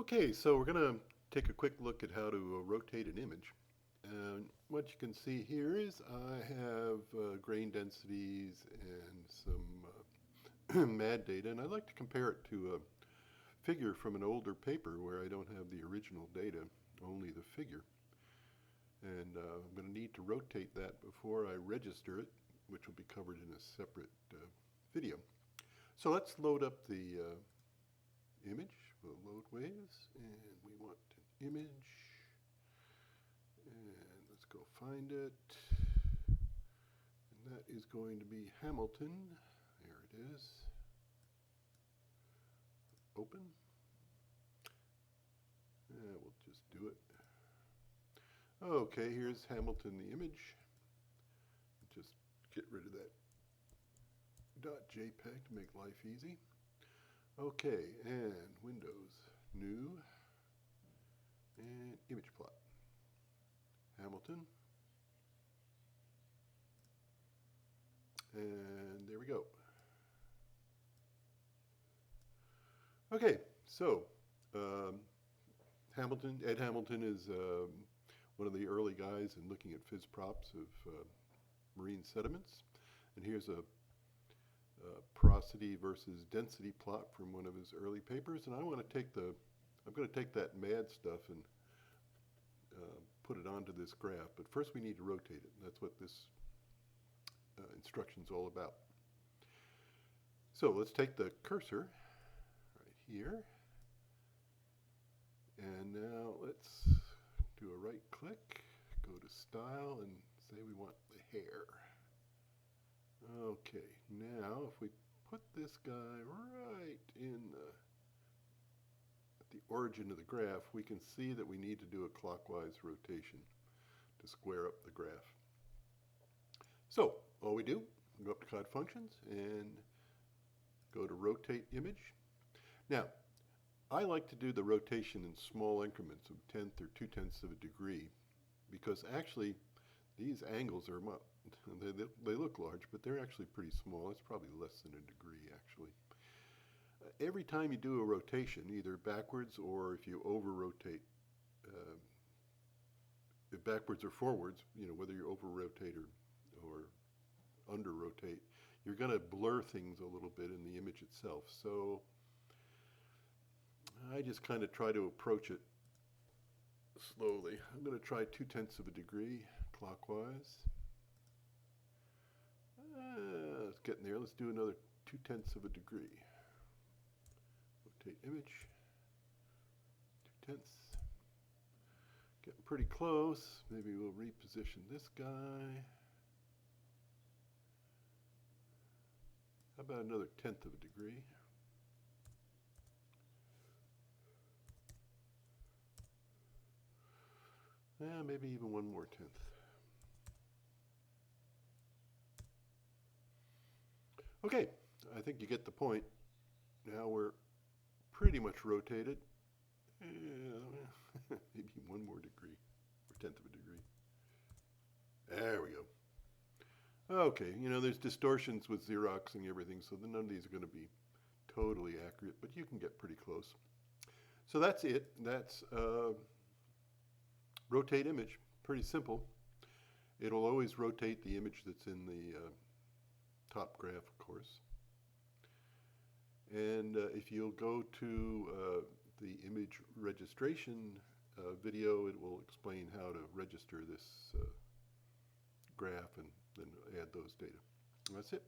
Okay, so we're going to take a quick look at how to rotate an image. And what you can see here is I have grain densities and some MAD data, and I'd like to compare it to a figure from an older paper where I don't have the original data, only the figure. And I'm going to need to rotate that before I register it, which will be covered in a separate video. So let's load up the image. We'll load waves, and we want an image, and let's go find it, and that is going to be Hamilton. There it is. Open. We'll just do it. Okay, here's Hamilton, the image. Just get rid of that .jpeg to make life easy. Okay, and Windows, New, and Image Plot. Hamilton. And there we go. Okay, so Ed Hamilton is one of the early guys in looking at phys props of marine sediments. And here's a porosity versus density plot from one of his early papers, and I'm going to take that MAD stuff and put it onto this graph. But first we need to rotate it. That's what this instruction is all about. So let's take the cursor right here, and now let's do a right click, go to Style, and say we want the hair. Okay, now if we put this guy right at the origin of the graph, we can see that we need to do a clockwise rotation to square up the graph. So all we do, we go up to COD Functions and go to Rotate Image. Now, I like to do the rotation in small increments of 1/10 or 2/10 of a degree, because actually these angles are they look large, but they're actually pretty small. It's probably less than a degree, actually. Every time you do a rotation, either backwards or if you over-rotate, backwards or forwards, whether you over-rotate or under-rotate, you're going to blur things a little bit in the image itself. So I just kind of try to approach it slowly. I'm going to try 2/10 of a degree clockwise. It's getting there. Let's do another 2/10 of a degree. Rotate image. 2/10. Getting pretty close. Maybe we'll reposition this guy. How about another 1/10 of a degree? Maybe even one more 1/10. Okay, I think you get the point. Now we're pretty much rotated. Maybe one more degree, or 1/10 of a degree. There we go. Okay, there's distortions with Xeroxing everything, so none of these are going to be totally accurate, but you can get pretty close. So that's it. That's rotate image. Pretty simple. It'll always rotate the image that's in the top graph, of course. And if you'll go to the image registration video, it will explain how to register this graph and then add those data. And that's it.